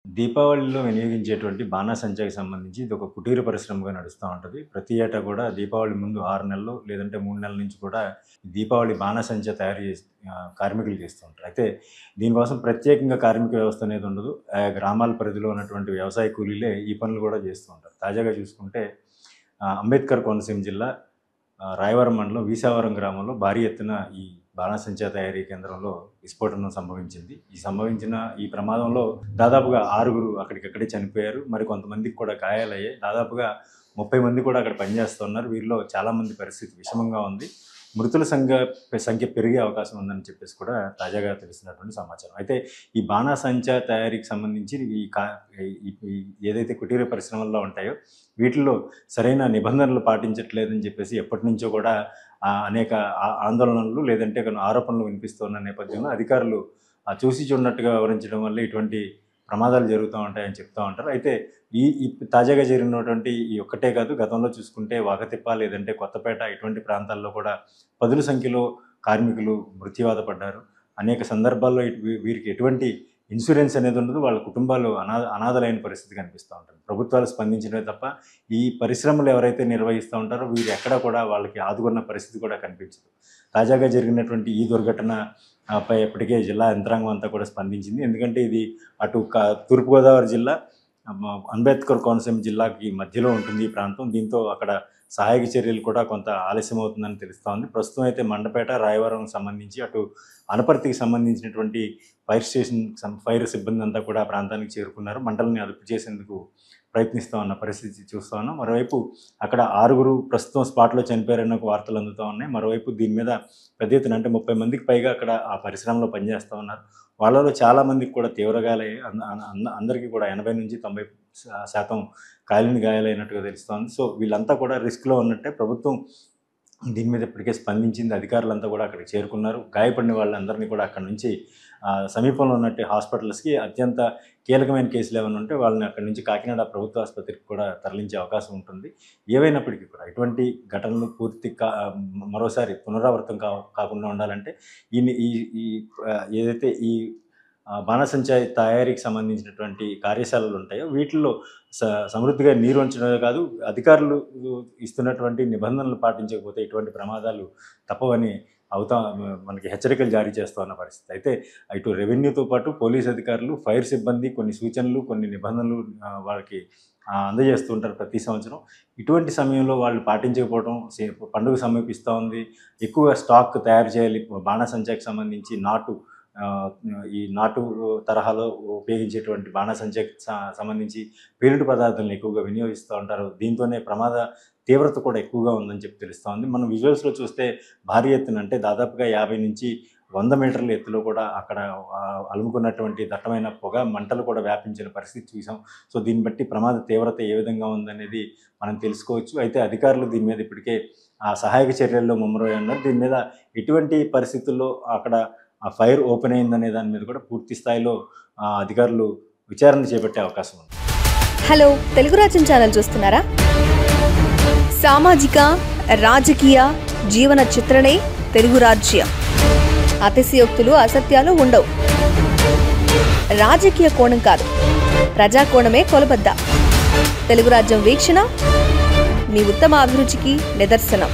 దీపావళిలో వినియోగించేటువంటి బాణాసంచాకి సంబంధించి ఇదొక కుటీర పరిశ్రమగా నడుస్తా ఉంటది. ప్రతి ఏటా కూడా దీపావళి ముందు 6 నెలలు లేదంటే 3 నెలల నుంచి కూడా దీపావళి బాణాసంచా తయారు చేసి కార్మికులు చేస్తూ ఉంటారు. అయితే దీనికోసం ప్రత్యేకంగా కార్మిక వ్యవస్థ అనేది ఉండదు. గ్రామాల పరిధిలో ఉన్నటువంటి వ్యవసాయ కూలీలే ఈ పనులు కూడా చేస్తూ ఉంటారు. తాజాగా చూసుకుంటే అంబేద్కర్ కోనసీమ జిల్లా రాయవరం మండలం వీసావరం గ్రామంలో భారీ ఎత్తున ఈ బాణాసంచా తయారీ కేంద్రంలో విస్ఫోటనం సంభవించింది. ఈ ప్రమాదంలో దాదాపుగా 6గురు అక్కడికక్కడే చనిపోయారు. మరి కొంతమందికి కూడా గాయాలయ్యాయి. దాదాపుగా 30 మంది కూడా అక్కడ పనిచేస్తున్నారు. వీరిలో చాలామంది పరిస్థితి విషమంగా ఉంది. మృతుల సంఖ్య పెరిగే అవకాశం ఉందని చెప్పేసి కూడా తాజాగా తెలిసినటువంటి సమాచారం. అయితే ఈ బాణాసంచా తయారీకి సంబంధించి ఏదైతే కుటీర పరిశ్రమల్లో ఉంటాయో వీటిల్లో సరైన నిబంధనలు పాటించట్లేదని చెప్పేసి ఎప్పటి నుంచో కూడా అనేక ఆందోళనలు లేదంటే కొన్ని ఆరోపణలు వినిపిస్తున్న నేపథ్యంలో అధికారులు చూసి చూడనట్టుగా వివరించడం వల్ల ఇటువంటి ప్రమాదాలు జరుగుతూ ఉంటాయని చెప్తూ ఉంటారు. అయితే ఈ తాజాగా జరిగినటువంటి ఈ ఒక్కటే కాదు, గతంలో చూసుకుంటే వాకతిప్ప లేదంటే కొత్తపేట ఇటువంటి ప్రాంతాల్లో కూడా పదుల సంఖ్యలో కార్మికులు మృత్యువాత పడ్డారు. అనేక సందర్భాల్లో వీరికి ఎటువంటి ఇన్సూరెన్స్ అనేది ఉండదు. వాళ్ళ కుటుంబాలు అనాథలైన పరిస్థితి కనిపిస్తూ ఉంటుంది. ప్రభుత్వాలు స్పందించడమే తప్ప ఈ పరిశ్రమలు ఎవరైతే నిర్వహిస్తూ ఉంటారో వీరు ఎక్కడా కూడా వాళ్ళకి ఆదుకున్న పరిస్థితి కూడా కనిపించదు. తాజాగా జరిగినటువంటి ఈ దుర్ఘటన పై ఇప్పటికే జిల్లా యంత్రాంగం అంతా కూడా స్పందించింది. ఎందుకంటే ఇది అటు తూర్పుగోదావరి జిల్లా అంబేద్కర్ కోనసీమ జిల్లాకి మధ్యలో ఉంటుంది ఈ ప్రాంతం. దీంతో అక్కడ సహాయక చర్యలు కూడా కొంత ఆలస్యం అవుతుందని తెలుస్తోంది. ప్రస్తుతం అయితే మండపేట రాయవరం సంబంధించి అటు అనపర్తికి సంబంధించినటువంటి ఫైర్ సిబ్బంది అంతా కూడా ప్రాంతానికి చేరుకున్నారు. మంటల్ని అదుపు చేసేందుకు ప్రయత్నిస్తూ ఉన్న పరిస్థితి చూస్తూ ఉన్నాం. మరోవైపు అక్కడ 6గురు ప్రస్తుతం స్పాట్లో చనిపోయారన్న వార్తలు అందుతూ ఉన్నాయి. మరోవైపు దీని మీద పెద్ద ఎత్తున అంటే 30 మందికి పైగా అక్కడ ఆ పరిశ్రమలో పనిచేస్తూ ఉన్నారు. వాళ్ళలో చాలామందికి కూడా తీవ్రగాయాలయ్యాయి. అందరికీ కూడా 80 నుంచి 90% కాలిన గాయాలైనట్టుగా తెలుస్తోంది. సో వీళ్ళంతా కూడా రిస్క్లో ఉన్నట్టే. ప్రభుత్వం దీని మీద ఇప్పటికే స్పందించింది. అధికారులంతా కూడా అక్కడికి చేరుకున్నారు. గాయపడిన వాళ్ళందరినీ కూడా అక్కడి నుంచి సమీపంలో ఉన్నట్టు హాస్పిటల్స్కి అత్యంత కీలకమైన కేసులు ఏమైనా ఉంటే వాళ్ళని అక్కడి నుంచి కాకినాడ ప్రభుత్వ ఆసుపత్రికి కూడా తరలించే అవకాశం ఉంటుంది. ఏవైనప్పటికీ కూడా ఇటువంటి ఘటనలు మరోసారి పునరావృతం కాకుండా ఉండాలంటే ఏదైతే ఈ బాణాసంచా తయారీకి సంబంధించినటువంటి కార్యశాలలు ఉంటాయో వీటిల్లో సమృద్ధిగా నీరు ఉంచడమే కాదు, అధికారులు ఇస్తున్నటువంటి నిబంధనలు పాటించకపోతే ఇటువంటి ప్రమాదాలు తప్పవని మనకి హెచ్చరికలు జారీ చేస్తున్న పరిస్థితి. అయితే ఇటు రెవెన్యూతో పాటు పోలీస్ అధికారులు, ఫైర్ సిబ్బంది కొన్ని సూచనలు కొన్ని నిబంధనలు వాళ్ళకి అందజేస్తూ ఉంటారు ప్రతి సంవత్సరం. ఇటువంటి సమయంలో వాళ్ళు పాటించకపోవడం, పండుగ సమీపిస్తూ ఉంది, ఎక్కువ స్టాక్ తయారు చేయాలి, బాణాసంచాకి సంబంధించి ఈ నాటు తరహాలో ఉపయోగించేటువంటి బాణాసంచాకి సంబంధించి పేలుడు పదార్థాలను ఎక్కువగా వినియోగిస్తూ ఉంటారు. దీంతోనే ప్రమాద తీవ్రత కూడా ఎక్కువగా ఉందని చెప్పి తెలుస్తోంది. మనం విజువల్స్లో చూస్తే భారీ ఎత్తున అంటే దాదాపుగా 50 నుంచి 100 మీటర్ల ఎత్తులో కూడా అక్కడ అలుముకున్నటువంటి దట్టమైన పొగ మంటలు కూడా వ్యాపించిన పరిస్థితి చూసాం. సో దీన్ని బట్టి ప్రమాద తీవ్రత ఏ విధంగా ఉందనేది మనం తెలుసుకోవచ్చు. అయితే అధికారులు దీని మీద ఇప్పటికే సహాయక చర్యల్లో ముమ్మరై ఉన్నారు. దీని మీద ఎటువంటి పరిస్థితుల్లో అక్కడ ఫైర్ ఓపెన్ అయిందనే దాని మీద కూడా పూర్తి స్థాయిలో అధికారులు విచారణ చేపట్టే అవకాశం ఉంది. హలో, తెలుగు రాజ్యం ఛానల్ చూస్తున్నారా? సామాజిక రాజకీయ జీవన చిత్రణే తెలుగు రాజ్యం. అతిశయోక్తులు అసత్యాలు ఉండవు. రాజకీయ కోణం కాదు, ప్రజా కోణమే కొలబద్ద. తెలుగు రాజ్యం వీక్షణ మీ ఉత్తమ అభిరుచికి నిదర్శనం.